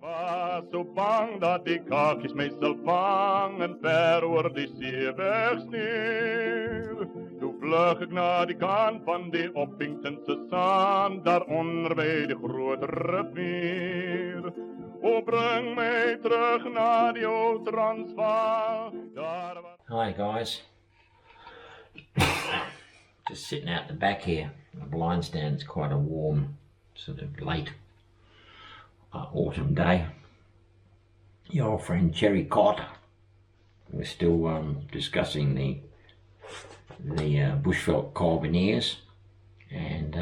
Was so bang dat die kakjes mij zal vangen, ver oor die zeeweg sneeuw. Toe vlug ik naar die kant van die Oppingtonse zand, daaronder bij de grote rivier. O, bring mij terug naar die oude Transvaal. Hi guys, just sitting out the back here. The blinds down. It's quite a warm, sort of late autumn day. Your old friend Jerry Cott. We're still discussing the bushveld Carbineers, and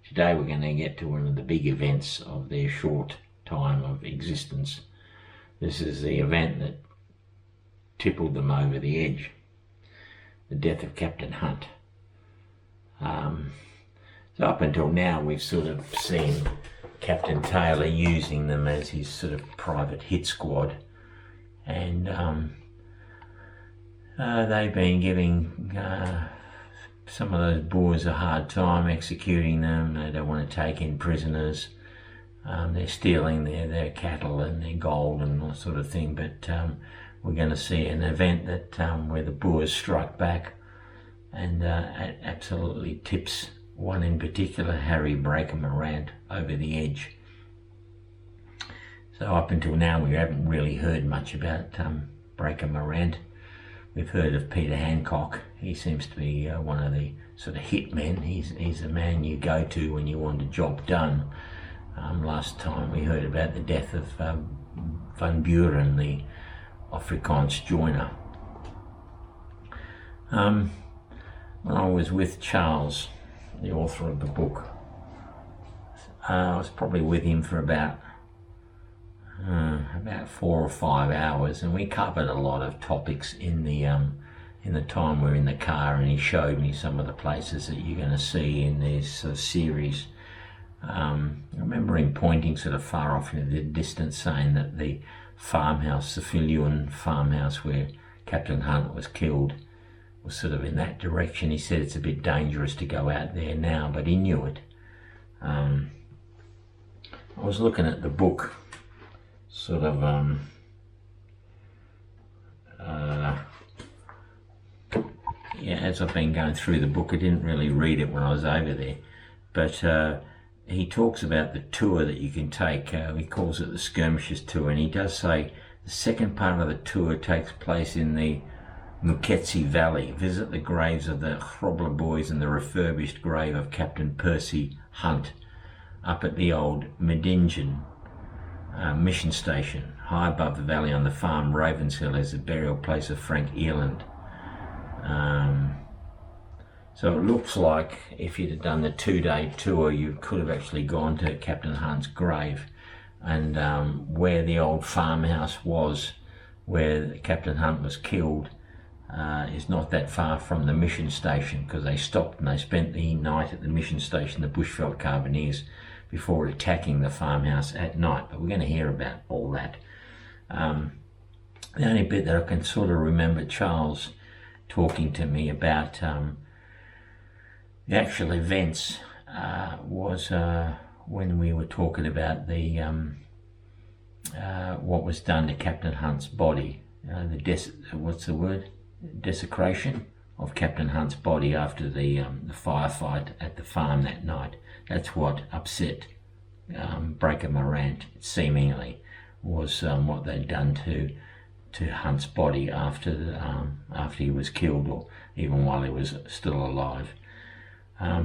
today we're going to get to one of the big events of their short time of existence. This is the event that tippled them over the edge, the death of Captain Hunt. So up until now we've sort of seen Captain Taylor using them as his sort of private hit squad, and they've been giving some of those Boers a hard time executing them. They don't want to take in prisoners. They're stealing their cattle and their gold and that sort of thing, but we're going to see an event that where the Boers strike back and absolutely tips one in particular, Harry Morant, over the edge. So up until now we haven't really heard much about Morant. We've heard of Peter Hancock. He seems to be one of the sort of hit men. He's the man you go to when you want a job done. Last time we heard about the death of Van Buren, the Afrikaans joiner. When I was with Charles, the author of the book, I was probably with him for about 4 or 5 hours, and we covered a lot of topics in the time we were in the car, and he showed me some of the places that you're going to see in this sort of series. I remember him pointing sort of far off in the distance, saying that the farmhouse, the Viljoen farmhouse where Captain Hunt was killed, was sort of in that direction. He said it's a bit dangerous to go out there now, but he knew it. I was looking at the book, sort of as I've been going through the book. I didn't really read it when I was over there, but he talks about the tour that you can take. He calls it the Skirmishers Tour, and he does say the second part of the tour takes place in the Muketsi Valley. Visit the graves of the Grobler boys and the refurbished grave of Captain Percy Hunt up at the old Medingen mission station. High above the valley on the farm Ravenshill is the burial place of Frank Eland. So it looks like if you'd have done the 2-day tour, you could have actually gone to Captain Hunt's grave, and where the old farmhouse was, where Captain Hunt was killed, is not that far from the mission station, because they stopped and they spent the night at the mission station, the bushveld Carbineers, before attacking the farmhouse at night. But we're going to hear about all that. The only bit that I can sort of remember Charles talking to me about the actual events was when we were talking about the what was done to Captain Hunt's body, desecration of Captain Hunt's body after the firefight at the farm that night. That's what upset Morant, seemingly, was what they'd done to Hunt's body after he was killed, or even while he was still alive.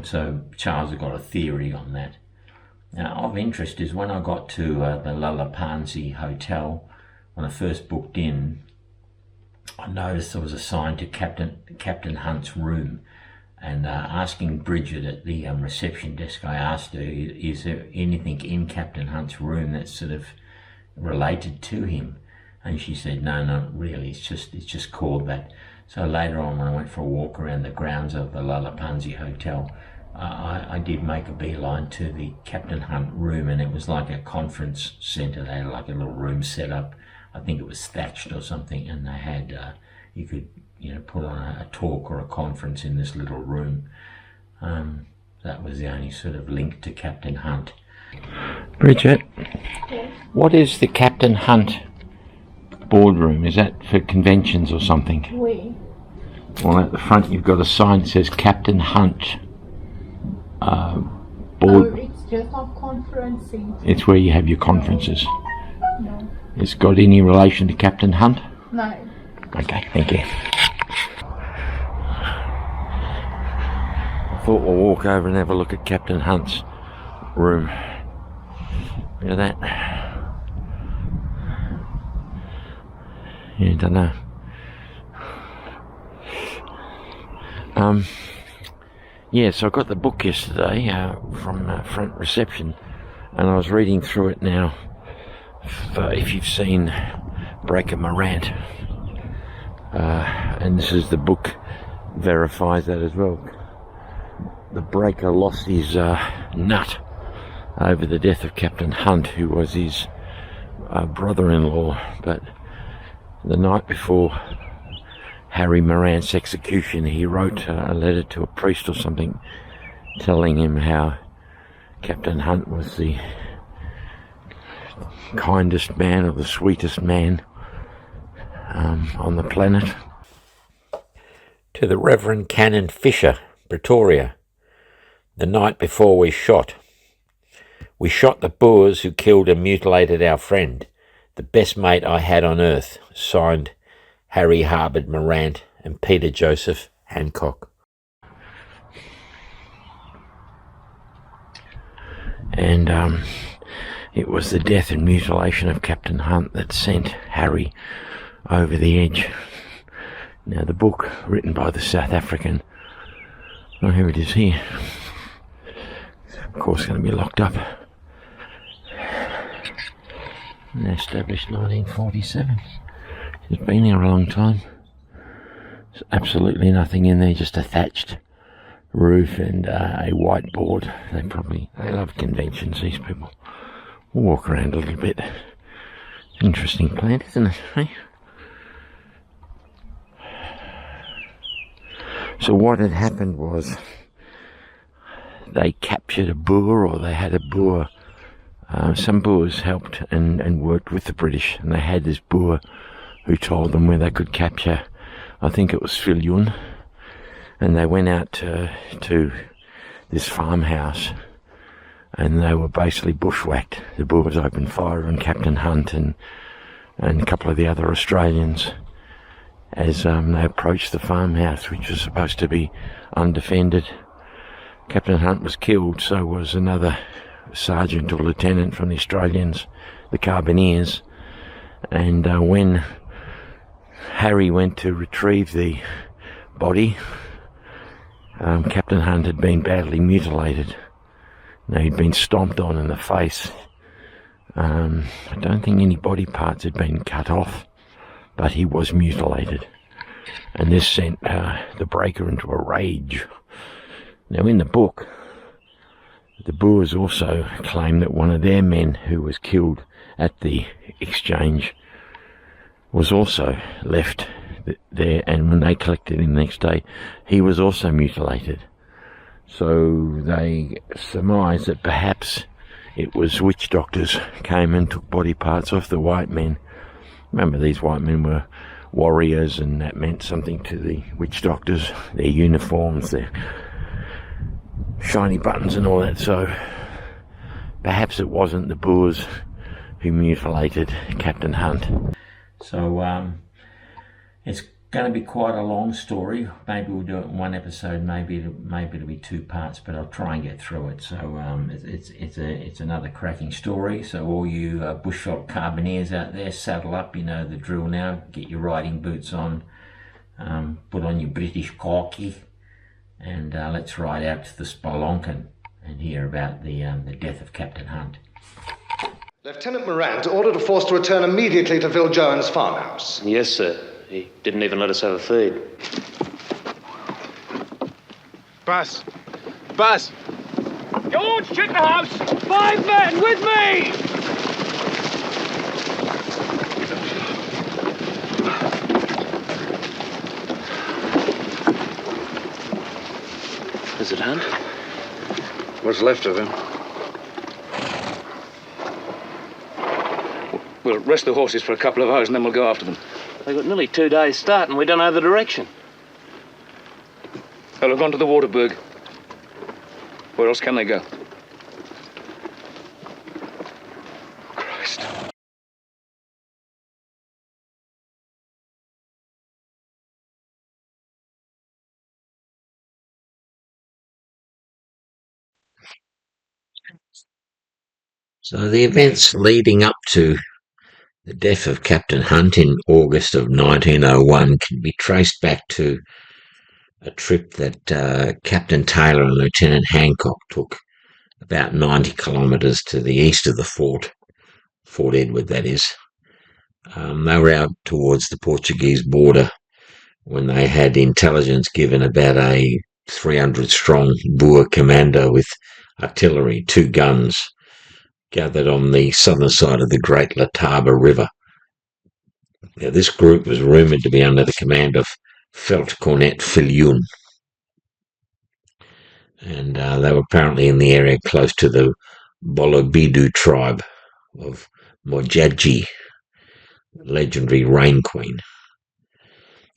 So Charles has got a theory on that. Now, of interest is when I got to the Lalapanzi Hotel, when I first booked in, I noticed I was assigned to Captain Hunt's room, and asking Bridget at the reception desk, I asked her, is there anything in Captain Hunt's room that's sort of related to him? And she said, no, not really, it's just called that. So later on, when I went for a walk around the grounds of the Lalapanzi Hotel, I did make a beeline to the Captain Hunt room, and it was like a conference centre. They had like a little room set up. I think it was thatched or something, and they had, you could put on a talk or a conference in this little room. That was the only sort of link to Captain Hunt. Bridget, what is the Captain Hunt boardroom? Is that for conventions or something? Oui. Well, at the front you've got a sign that says Captain Hunt Oh, it's just our conferencing. It's where you have your conferences. No. It's got any relation to Captain Hunt? No. Okay, thank you. I thought we'll walk over and have a look at Captain Hunt's room. Look at that. Yeah, don't know. Yeah, so I got the book yesterday from front reception, and I was reading through it now. If you've seen Breaker Morant, and this is the book verifies that as well. The Breaker lost his nut over the death of Captain Hunt, who was his brother-in-law, but the night before Harry Morant's execution, he wrote a letter to a priest or something telling him how Captain Hunt was the kindest man or the sweetest man on the planet. To the Reverend Canon Fisher, Pretoria. The night before we shot the Boers who killed and mutilated our friend, the best mate I had on earth, signed Harry Harbord Morant and Peter Joseph Hancock. And it was the death and mutilation of Captain Hunt that sent Harry over the edge. Now the book, written by the South African, oh, here it is here. It's of course going to be locked up. And established 1947. It's been here a long time. There's absolutely nothing in there, just a thatched roof and a whiteboard. They love conventions, these people. We'll walk around a little bit. Interesting plant, isn't it? Hey? So what had happened was they captured a Boer, or they had a Boer. Some Boers helped and worked with the British, and they had this Boer who told them where they could capture, I think it was Viljoen, and they went out to this farmhouse, and they were basically bushwhacked. The Boers opened fire on Captain Hunt and a couple of the other Australians as they approached the farmhouse, which was supposed to be undefended. Captain Hunt was killed, so was another sergeant or lieutenant from the Australians, the Carbineers, and when Harry went to retrieve the body, Captain Hunt had been badly mutilated. Now, he'd been stomped on in the face. I don't think any body parts had been cut off, but he was mutilated. And this sent the Breaker into a rage. Now, in the book, the Boers also claim that one of their men who was killed at the exchange was also left there, and when they collected him the next day, he was also mutilated. So they surmise that perhaps it was witch doctors came and took body parts off the white men. Remember, these white men were warriors, and that meant something to the witch doctors, their uniforms, their shiny buttons and all that. So perhaps it wasn't the Boers who mutilated Captain Hunt. So it's going to be quite a long story. Maybe we'll do it in one episode. Maybe it'll be two parts, but I'll try and get through it. So it's another cracking story. So all you bushveld Carbineers out there, saddle up. You know the drill now. Get your riding boots on. Put on your British khaki, and let's ride out to the Spelonken and hear about the death of Captain Hunt. Lieutenant Morant ordered a force to return immediately to Viljoen's farmhouse. Yes, sir. He didn't even let us have a feed. Buzz! Buzz! George, check the house! 5 men with me! Is it Hunt? What's left of him? We'll rest the horses for a couple of hours and then we'll go after them. They've got nearly 2 days' start and we don't know the direction. They'll have gone to the Waterberg. Where else can they go? Christ. So the events leading up to the death of Captain Hunt in August of 1901 can be traced back to a trip that Captain Taylor and Lieutenant Hancock took about 90 kilometres to the east of the fort, Fort Edward that is. They were out towards the Portuguese border when they had intelligence given about a 300-strong Boer commando with artillery, 2 guns, gathered on the southern side of the Great Letaba River. Now, this group was rumoured to be under the command of Veld Cornet Viljoen, and they were apparently in the area close to the Bolobidu tribe of wujadji, legendary Rain Queen.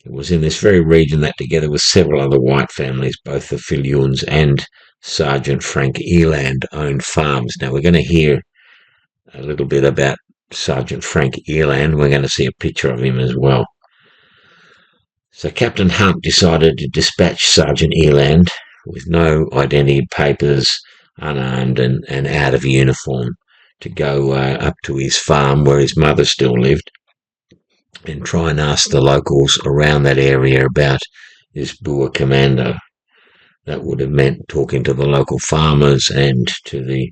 It was in this very region that, together with several other white families, both the Viljoens and Sergeant Frank Eland owned farms. Now, we're going to hear a little bit about Sergeant Frank Eland. We're going to see a picture of him as well. So Captain Hunt decided to dispatch Sergeant Eland with no identity papers, unarmed and out of uniform, to go up to his farm where his mother still lived and try and ask the locals around that area about this Boer commando. That would have meant talking to the local farmers and to the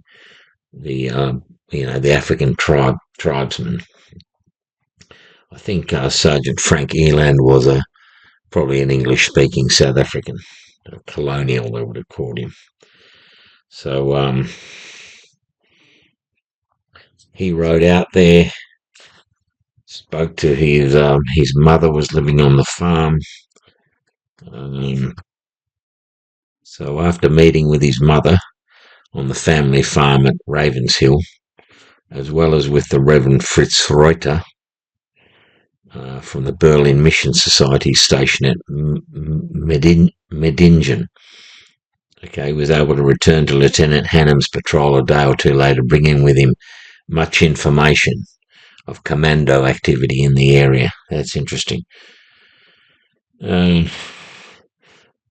African tribesmen. I think Sergeant Frank Eland was probably an English-speaking South African, a colonial they would have called him. So he rode out there, spoke to his mother was living on the farm. So after meeting with his mother on the family farm at Ravenshill, as well as with the Reverend Fritz Reuter from the Berlin Mission Society station at Medingen, he was able to return to Lieutenant Hannam's patrol a day or two later, bringing with him much information of commando activity in the area. That's interesting.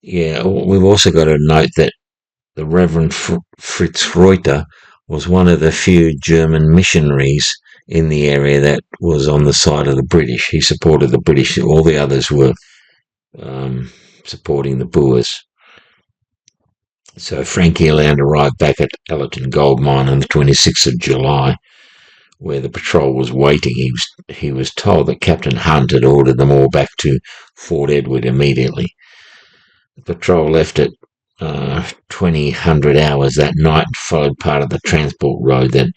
We've also got to note that the Reverend Fritz Reuter was one of the few German missionaries in the area that was on the side of the British. He supported the British. All the others were supporting the Boers. So Frank Eland arrived back at Ellerton Gold Mine on the 26th of July, where the patrol was waiting. He was told that Captain Hunt had ordered them all back to Fort Edward immediately. The patrol left at 2000 hours that night and followed part of the transport road that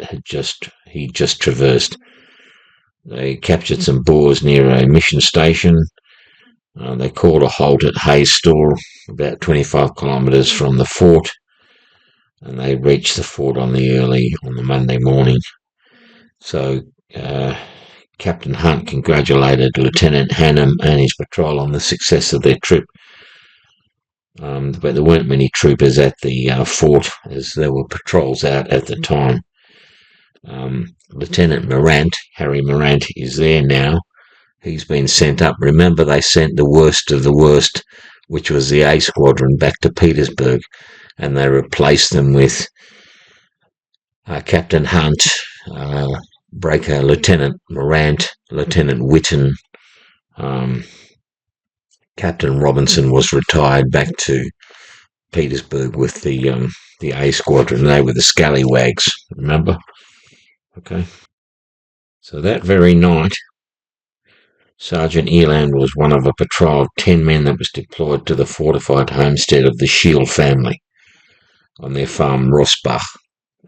he just traversed. They captured some Boers near a mission station. They called a halt at Hayes Store, about 25 kilometres from the fort, and they reached the fort on the Monday morning. So Captain Hunt congratulated Lieutenant Hannam and his patrol on the success of their trip. But there weren't many troopers at the fort, as there were patrols out at the time. Lieutenant Morant, Harry Morant, is there now. He's been sent up. Remember, they sent the worst of the worst, which was the A Squadron, back to Petersburg, and they replaced them with Captain Hunt, Breaker Lieutenant Morant, Lieutenant Witten. Captain Robinson was retired back to Petersburg with the A Squadron. They were the scallywags, remember? Okay. So that very night, Sergeant Eland was one of a patrol of 10 men that was deployed to the fortified homestead of the Shield family on their farm Rosbach,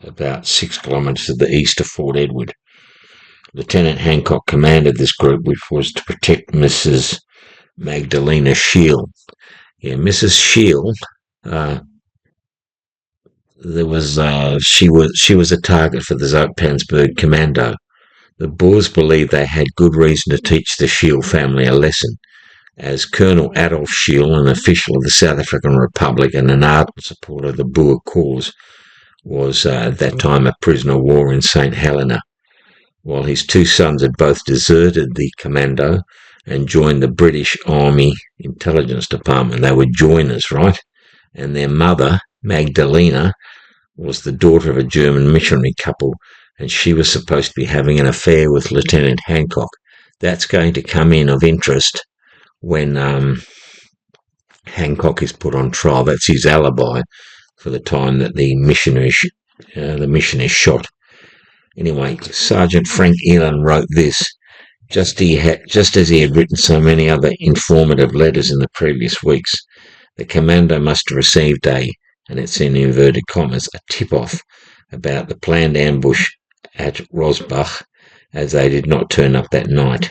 about 6 kilometres to the east of Fort Edward. Lieutenant Hancock commanded this group, which was to protect Mrs. Magdalena Shield. Yeah, Mrs. Shield, she was a target for the Zoutpansberg Commando. The Boers believed they had good reason to teach the Shiel family a lesson, as Colonel Adolf Shiel, an official of the South African Republic and an ardent supporter of the Boer cause, was at that time a prisoner of war in St. Helena, while his two sons had both deserted the commando and joined the British Army Intelligence Department. They were joiners, right? And their mother, Magdalena, was the daughter of a German missionary couple, and she was supposed to be having an affair with Lieutenant Hancock. That's going to come in of interest when Hancock is put on trial. That's his alibi for the time that the missionary shot. Anyway, Sergeant Frank Elan wrote this, just as he had written so many other informative letters in the previous weeks. The commando must have received and it's in inverted commas, a tip-off about the planned ambush at Rosbach, as they did not turn up that night.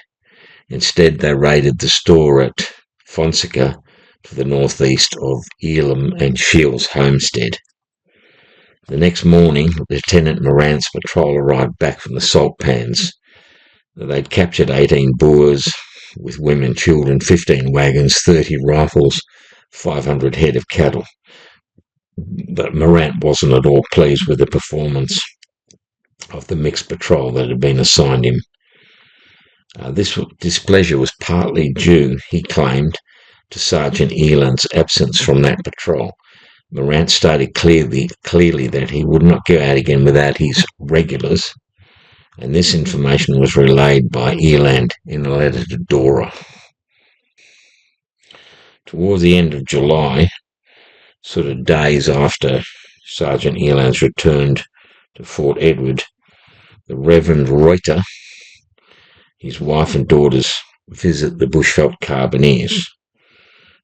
Instead, they raided the store at Fonseca to the northeast of Elam and Shiel's homestead. The next morning, Lieutenant Morant's patrol arrived back from the salt pans. They'd captured 18 Boers with women and children, 15 wagons, 30 rifles, 500 head of cattle. But Morant wasn't at all pleased with the performance of the mixed patrol that had been assigned him. This displeasure was partly due, he claimed, to Sergeant Elan's absence from that patrol. Morant stated clearly that he would not go out again without his regulars, and this information was relayed by Elan in a letter to Dora. Towards the end of July, sort of days after Sergeant Elan's returned to Fort Edward, the Reverend Reuter, his wife and daughters, visit the Bushveld Carbineers.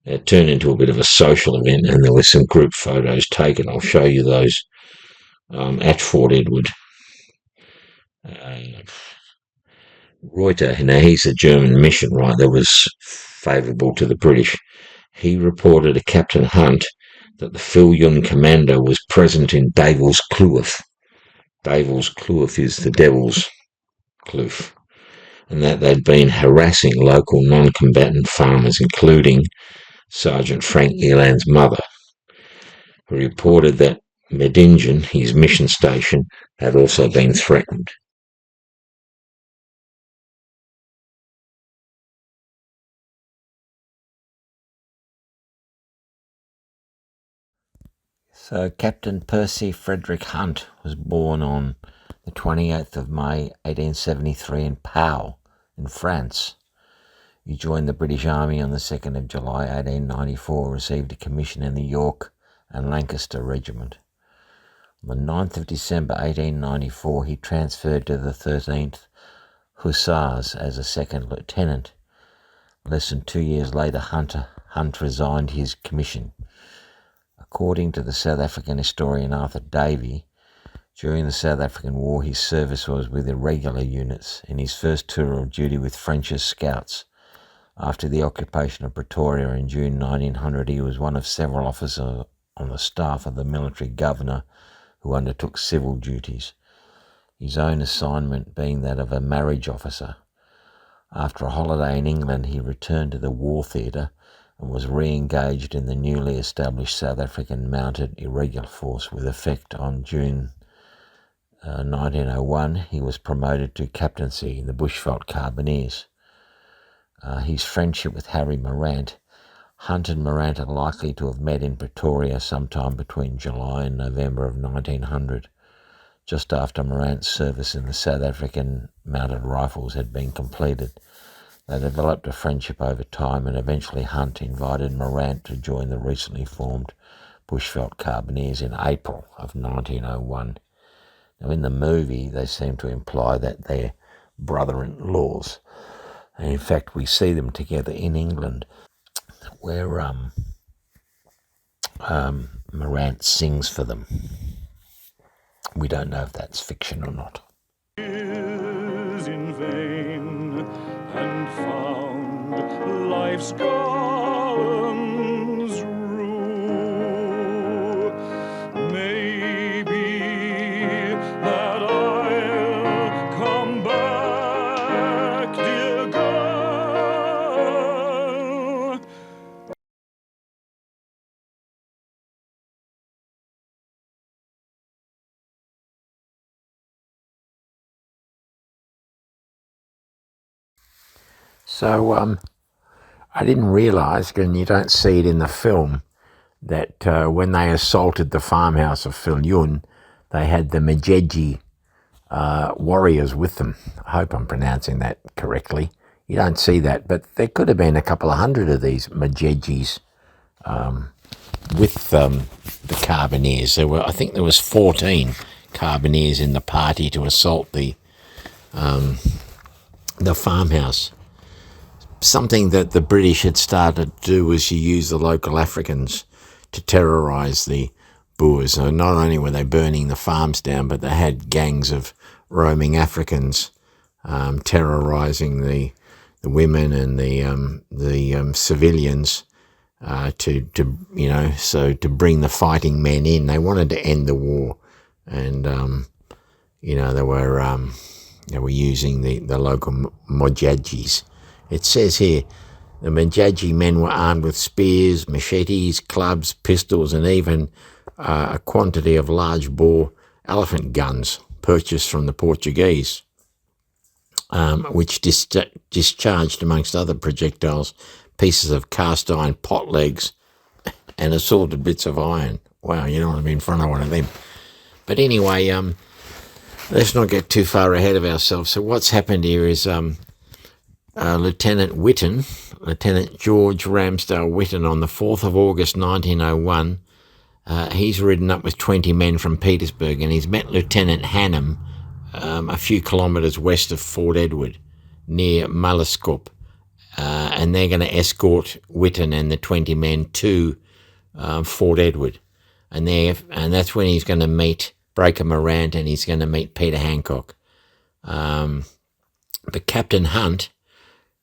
It turned into a bit of a social event, and there were some group photos taken. I'll show you those at Fort Edward. Reuter, now he's a German mission, right, that was favourable to the British. He reported to Captain Hunt that the Viljoen commando was present in Devil's Kloof. Devil's Kloof is the Devil's Kloof. And that they'd been harassing local non-combatant farmers, including Sergeant Frank Elan's mother, who reported that Medingen, his mission station, had also been threatened. So Captain Percy Frederick Hunt was born on the 28th of May 1873 in Pau, in France. He joined the British Army on the 2nd of July 1894, received a commission in the York and Lancaster Regiment. On the 9th of December 1894, he transferred to the 13th Hussars as a second lieutenant. Less than 2 years later, Hunt resigned his commission. According to the South African historian Arthur Davey, during the South African War, his service was with irregular units. In his first tour of duty with French scouts, after the occupation of Pretoria in June 1900, he was one of several officers on the staff of the military governor who undertook civil duties, his own assignment being that of a marriage officer. After a holiday in England, he returned to the war theatre and was re-engaged in the newly established South African Mounted Irregular Force with effect on June 1901. He was promoted to captaincy in the Bushveld Carbineers. His friendship with Harry Morant. Hunt and Morant are likely to have met in Pretoria sometime between July and November of 1900, just after Morant's service in the South African Mounted Rifles had been completed. They developed a friendship over time, and eventually Hunt invited Morant to join the recently formed Bushveld Carbineers in April of 1901. Now, in the movie, they seem to imply that they're brother-in-laws. And in fact, we see them together in England, where Morant sings for them. We don't know if that's fiction or not. Is in vain and found life's gardens rue. Maybe that I'll come back So I didn't realise, and you don't see it in the film, that when they assaulted the farmhouse of Viljoen, they had the wujadji warriors with them. I hope I'm pronouncing that correctly. You don't see that, but there could have been a couple of hundred of these wujadjis with the Carbineers. I think there was 14 Carbineers in the party to assault the farmhouse. Something that the British had started to do was to use the local Africans to terrorise the Boers. So not only were they burning the farms down, but they had gangs of roaming Africans terrorising the women and the civilians to bring the fighting men in. They wanted to end the war, and they were using the local wujadjis. It says here, the wujadji men were armed with spears, machetes, clubs, pistols, and even a quantity of large bore elephant guns purchased from the Portuguese, which discharged, amongst other projectiles, pieces of cast iron pot legs and assorted bits of iron. Wow, you don't want to be in front of one of them. But anyway, let's not get too far ahead of ourselves. So what's happened here is Lieutenant George Ramsdale Whitten, on the 4th of August 1901, he's ridden up with 20 men from Petersburg, and he's met Lieutenant Hannum a few kilometres west of Fort Edward, near Mulliscope, and they're going to escort Whitten and the 20 men to Fort Edward, and that's when he's going to meet Breaker Morant, and he's going to meet Peter Hancock. But Captain Hunt,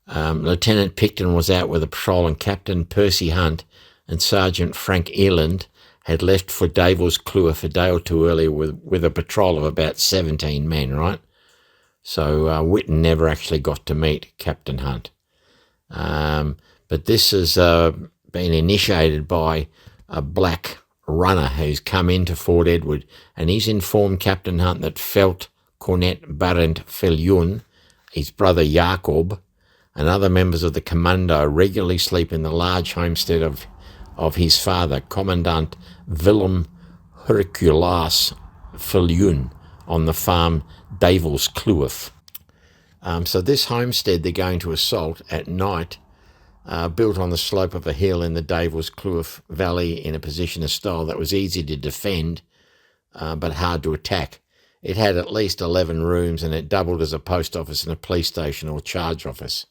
Lieutenant Picton was out with a patrol, and Captain Percy Hunt and Sergeant Frank Eland had left for Davos Kloof a day or two earlier with a patrol of about 17 men, right? So Whitten never actually got to meet Captain Hunt. But this has been initiated by a black runner who's come into Fort Edward, and he's informed Captain Hunt that Veld Cornet Barend Viljoen, his brother Jacob, and other members of the commando regularly sleep in the large homestead of his father, Commandant Willem Herculaas Viljoen, on the farm Davos Kloof. So this homestead they're going to assault at night, built on the slope of a hill in the Davos Kloof Valley in a position of style that was easy to defend, but hard to attack. It had at least 11 rooms, and it doubled as a post office and a police station or charge office.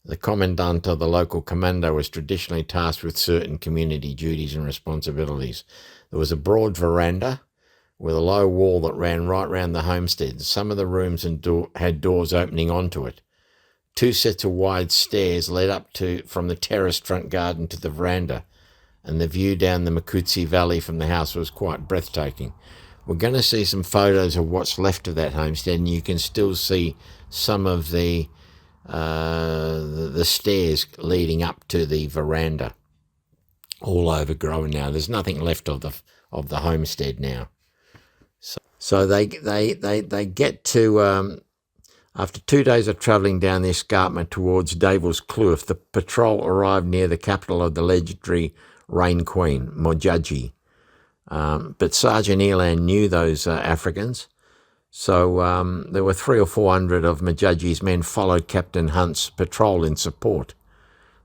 The commandant of the local commando was traditionally tasked with certain community duties and responsibilities. There was a broad veranda with a low wall that ran right round the homestead. Some of the rooms had doors opening onto it. 2 sets of wide stairs led up from the terraced front garden to the veranda, and the view down the Makutsi Valley from the house was quite breathtaking. We're going to see some photos of what's left of that homestead, and you can still see some of the stairs leading up to the veranda, all overgrown now. There's nothing left of the homestead now. So they get to after 2 days of travelling down the escarpment towards Davos Kloof, the patrol arrived near the capital of the legendary Rain Queen, wujadji. But Sergeant Eland knew those Africans, so there were 300 or 400 of wujadji's men followed Captain Hunt's patrol in support.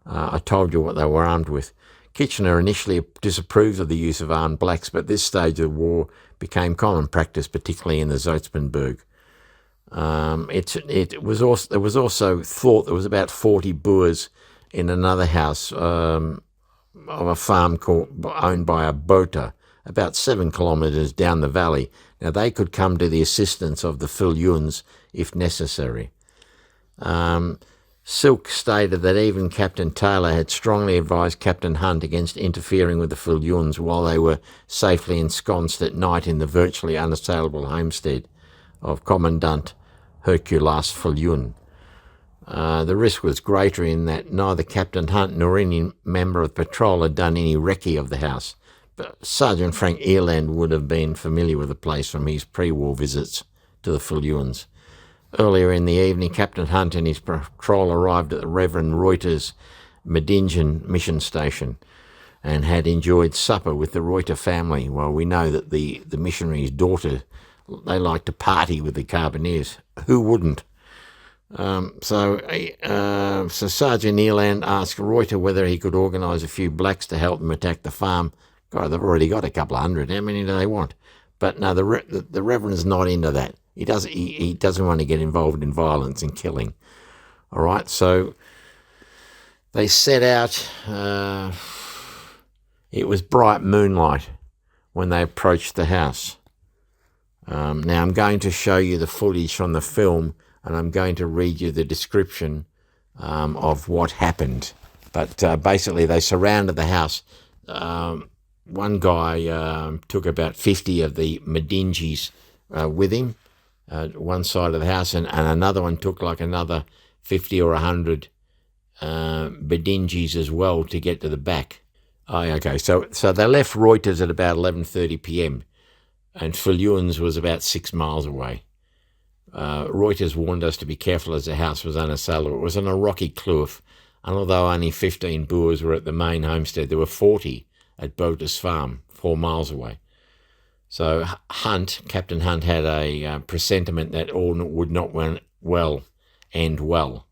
I told you what they were armed with. Kitchener initially disapproved of the use of armed blacks, but this stage of the war became common practice, particularly in the Zoutpansberg. There was also thought there was about 40 Boers in another house of a farm owned by a Botha, about 7 kilometres down the valley. Now, they could come to the assistance of the Viljoens if necessary. Silk stated that even Captain Taylor had strongly advised Captain Hunt against interfering with the Viljoens while they were safely ensconced at night in the virtually unassailable homestead of Commandant Herculaas Viljoen. The risk was greater in that neither Captain Hunt nor any member of the patrol had done any recce of the house, but Sergeant Frank Eland would have been familiar with the place from his pre-war visits to the Viljoens. Earlier in the evening, Captain Hunt and his patrol arrived at the Reverend Reuter's Medingen mission station and had enjoyed supper with the Reuter family. Well, we know that the missionary's daughter, they like to party with the Carbineers. Who wouldn't? So Sergeant Eland asked Reuter whether he could organise a few blacks to help them attack the farm. God, they've already got a couple of hundred. How many do they want? But no, the Reverend's not into that. He doesn't want to get involved in violence and killing. All right, so they set out. It was bright moonlight when they approached the house. Now I'm going to show you the footage from the film, and I'm going to read you the description of what happened. But basically, they surrounded the house. One guy took about 50 of the Medingis with him, one side of the house, and another one took like another 50 or 100 Bedingis as well to get to the back. Oh, okay, so they left Reuters at about 11:30 p.m. and Viljoen's was about 6 miles away. Reuters warned us to be careful as the house was unassailable. It was on a rocky kloof, and although only 15 Boers were at the main homestead, there were 40 at Boter's farm, 4 miles away. So Captain Hunt had a presentiment that all would not end well.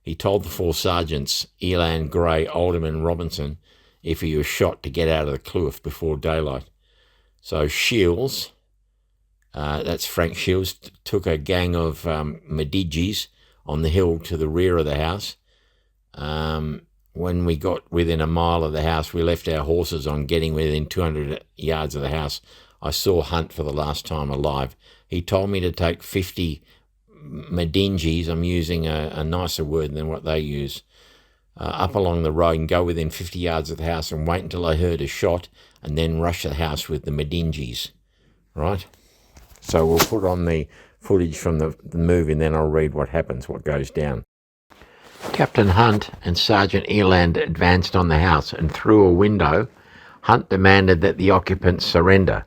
He told the 4 sergeants, Eland, Gray, Alderman, Robinson, if he was shot to get out of the kloof before daylight. So Shields, that's Frank Shields, took a gang of Medingis on the hill to the rear of the house. When we got within a mile of the house, we left our horses on. Getting within 200 yards of the house, I saw Hunt for the last time alive. He told me to take 50 Medingis, I'm using a nicer word than what they use, up along the road and go within 50 yards of the house and wait until I heard a shot and then rush the house with the Medingis, right? So we'll put on the footage from the movie and then I'll read what happens, what goes down. Captain Hunt and Sergeant Eland advanced on the house, and through a window, Hunt demanded that the occupants surrender.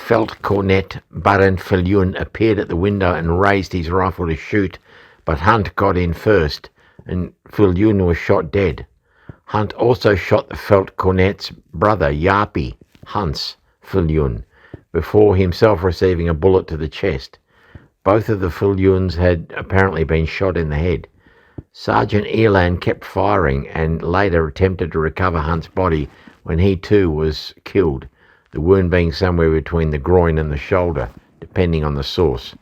Veldkornet Baron Viljoen appeared at the window and raised his rifle to shoot, but Hunt got in first, and Viljoen was shot dead. Hunt also shot the Veldkornet's brother, Jaapie Hans Viljoen, before himself receiving a bullet to the chest. Both of the Viljoens had apparently been shot in the head. Sergeant Eland kept firing and later attempted to recover Hunt's body when he too was killed, the wound being somewhere between the groin and the shoulder, depending on the source.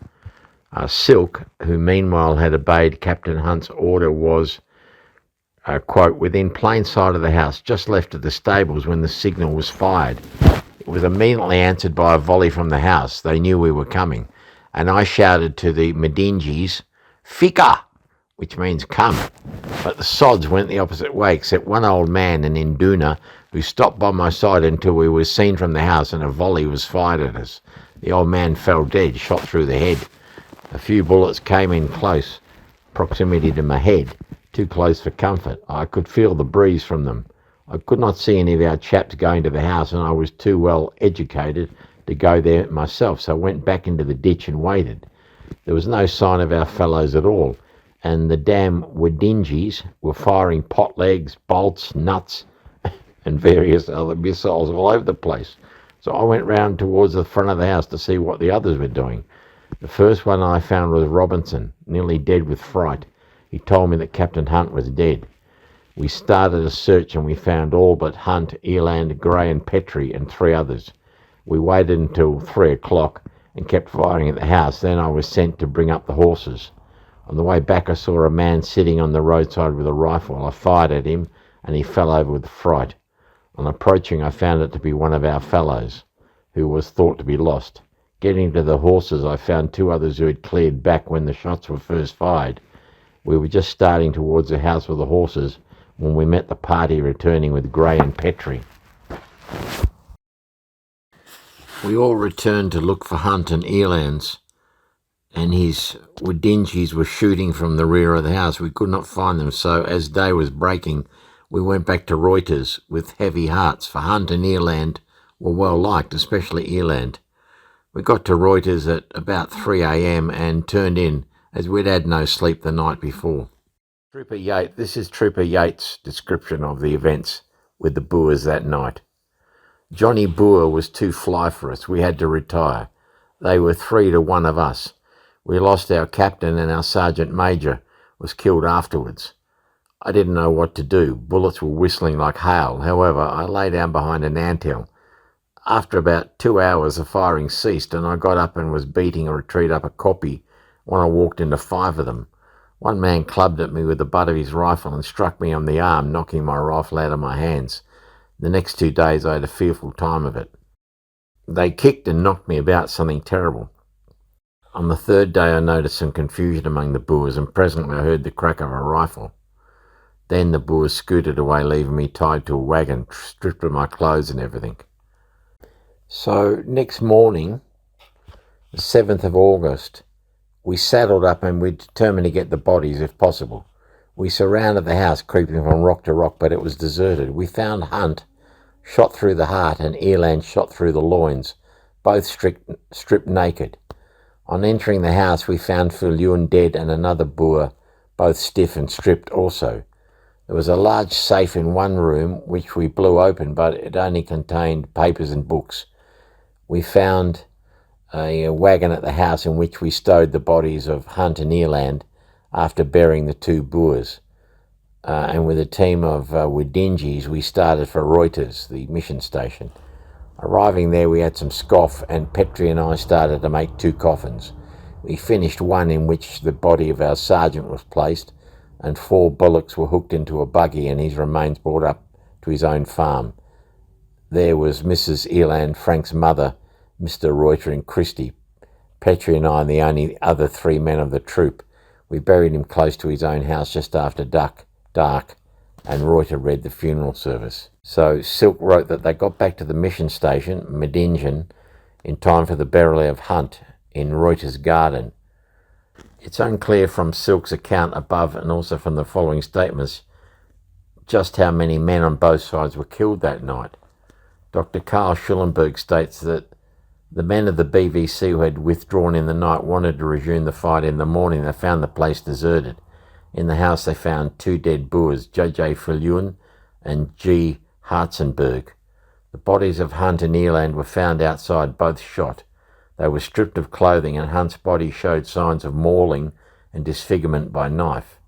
Silk, who meanwhile had obeyed Captain Hunt's order, was, quote, within plain sight of the house, just left of the stables when the signal was fired. It was immediately answered by a volley from the house. They knew we were coming, and I shouted to the Medingis, Fika, which means come. But the sods went the opposite way, except one old man, an Induna, who stopped by my side until we were seen from the house and a volley was fired at us. The old man fell dead, shot through the head. A few bullets came in close proximity to my head, too close for comfort. I could feel the breeze from them. I could not see any of our chaps going to the house, and I was too well educated to go there myself, so I went back into the ditch and waited. There was no sign of our fellows at all, and the damn Medingis were firing pot legs, bolts, nuts, and various other missiles all over the place. So I went round towards the front of the house to see what the others were doing. The first one I found was Robinson, nearly dead with fright. He told me that Captain Hunt was dead. We started a search and we found all but Hunt, Eland, Gray and Petrie and 3 others. We waited until 3 o'clock and kept firing at the house. Then I was sent to bring up the horses. On the way back I saw a man sitting on the roadside with a rifle. I fired at him and he fell over with fright. On approaching I found it to be one of our fellows, who was thought to be lost. Getting to the horses I found 2 others who had cleared back when the shots were first fired. We were just starting towards the house with the horses when we met the party returning with Gray and Petrie. We all returned to look for Hunt and Elands, and his Medingis were shooting from the rear of the house. We could not find them, so as day was breaking, we went back to Reuters with heavy hearts, for Hunt and Eland were well liked, especially Eland. We got to Reuters at about 3 a.m. and turned in as we'd had no sleep the night before. This is Trooper Yates' description of the events with the Boers that night. Johnny Boer was too fly for us. We had to retire. They were 3 to 1 of us. We lost our captain and our sergeant major was killed afterwards. I didn't know what to do. Bullets were whistling like hail. However, I lay down behind an anthill. After about 2 hours, the firing ceased and I got up and was beating a retreat up a kopje when I walked into 5 of them. One man clubbed at me with the butt of his rifle and struck me on the arm, knocking my rifle out of my hands. The next 2 days I had a fearful time of it. They kicked and knocked me about, something terrible. On the 3rd day I noticed some confusion among the Boers and presently I heard the crack of a rifle. Then the Boers scooted away, leaving me tied to a wagon, stripped of my clothes and everything. So next morning, the 7th of August, we saddled up and we determined to get the bodies if possible. We surrounded the house, creeping from rock to rock, but it was deserted. We found Hunt shot through the heart and Eland shot through the loins, both stripped naked. On entering the house, we found Viljoen dead and another Boer, both stiff and stripped also. There was a large safe in one room, which we blew open, but it only contained papers and books. We found a wagon at the house in which we stowed the bodies of Hunt and Eland after burying the 2 Boers. And with a team of wujadjis, we started for Reuters, the mission station. Arriving there, we had some scoff, and Petrie and I started to make 2 coffins. We finished one in which the body of our sergeant was placed, and 4 bullocks were hooked into a buggy and his remains brought up to his own farm. There was Mrs. Eland, Frank's mother, Mr. Reuter and Christie, Petrie and I, and the only other 3 men of the troop. We buried him close to his own house just after dark, and Reuter read the funeral service. So Silk wrote that they got back to the mission station, Medingen, in time for the burial of Hunt in Reuter's garden. It's unclear from Silk's account above and also from the following statements just how many men on both sides were killed that night. Dr. Karl Schulenberg states that the men of the BVC who had withdrawn in the night wanted to resume the fight in the morning. They found the place deserted. In the house they found 2 dead Boers, J.J. Viljoen and G. Hartzenberg. The bodies of Hunt and Eland were found outside, both shot. They were stripped of clothing and Hunt's body showed signs of mauling and disfigurement by knife.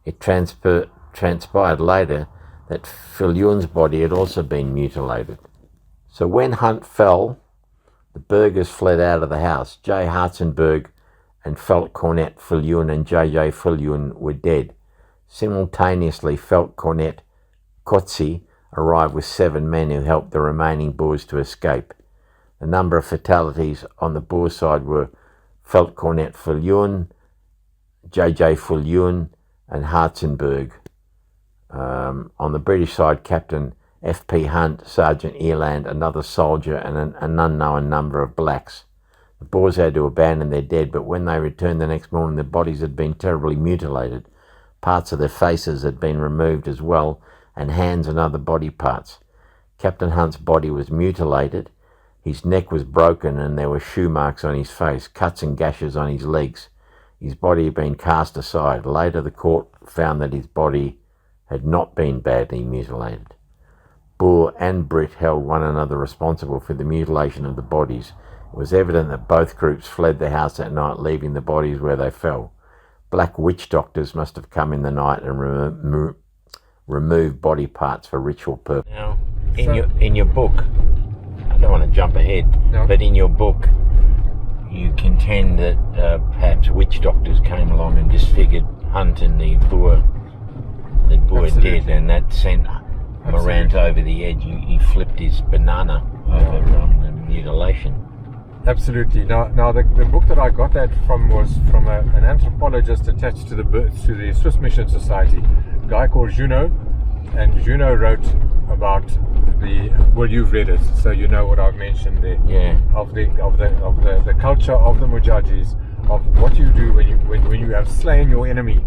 It transpired later that Viljoen's body had also been mutilated. So when Hunt fell, the burghers fled out of the house. J. Hartzenberg and Felt Cornet Viljoen and J.J. Viljoen were dead. Simultaneously, Felt Cornet Kotze arrived with 7 men who helped the remaining Boers to escape. The number of fatalities on the Boer side were Felt Cornet Viljoen, J.J. Viljoen and Hartzenberg. On the British side, Captain F.P. Hunt, Sergeant Eland, another soldier and an unknown number of blacks. The Boers had to abandon their dead, but when they returned the next morning, their bodies had been terribly mutilated. Parts of their faces had been removed as well, and hands and other body parts. Captain Hunt's body was mutilated. His neck was broken and there were shoe marks on his face, cuts and gashes on his legs. His body had been cast aside. Later the court found that his body had not been badly mutilated. Boer and Brit held one another responsible for the mutilation of the bodies. It was evident that both groups fled the house that night, leaving the bodies where they fell. Black witch doctors must have come in the night and removed body parts for ritual purposes. Now, in your book, I don't want to jump ahead, but in your book, you contend that perhaps witch doctors came along and disfigured Hunt and the Boer dead, and that sent Morant over the edge. He flipped his banana over the mutilation. Absolutely. Now the book that I got that from was from an anthropologist attached to the Swiss Mission Society, a guy called Juno, and Juno wrote about you've read it, so you know what I've mentioned there. Yeah. Of the culture of the wujadjis, of what you do when you have slain your enemy.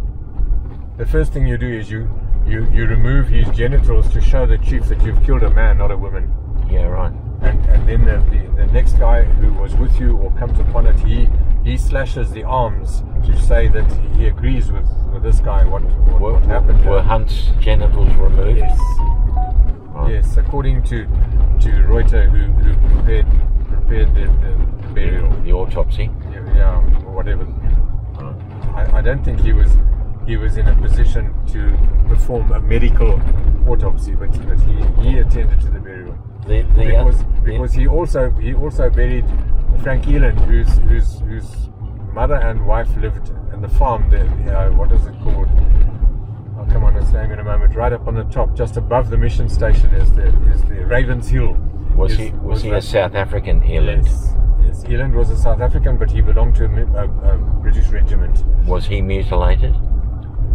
The first thing you do is you remove his genitals to show the chief that you've killed a man, not a woman. Yeah, right. And then the next guy who was with you or comes upon it, he he slashes the arms to say that he agrees with this guy. What happened? Were Hunt's genitals removed? Yes. Right. Yes, according to Reuter, who prepared the burial. The autopsy. Yeah, or whatever. I don't think he was in a position to perform a medical autopsy, but he attended to the burial. Because he also buried Frank Eland, whose mother and wife lived in the farm there. What is it called? Oh, come on, I'll say in a moment. Right up on the top, just above the mission station, is the Ravens Hill. Was he a South African, Eland? Yes, Eland was a South African, but he belonged to a British regiment. Was he mutilated?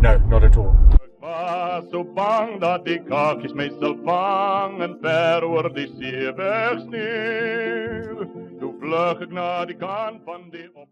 No, not at all. Was zo bang dat die kakjes mij zal vangen, ver oor die zee wegsneeuw. Toen vlug ik naar die kant van die op.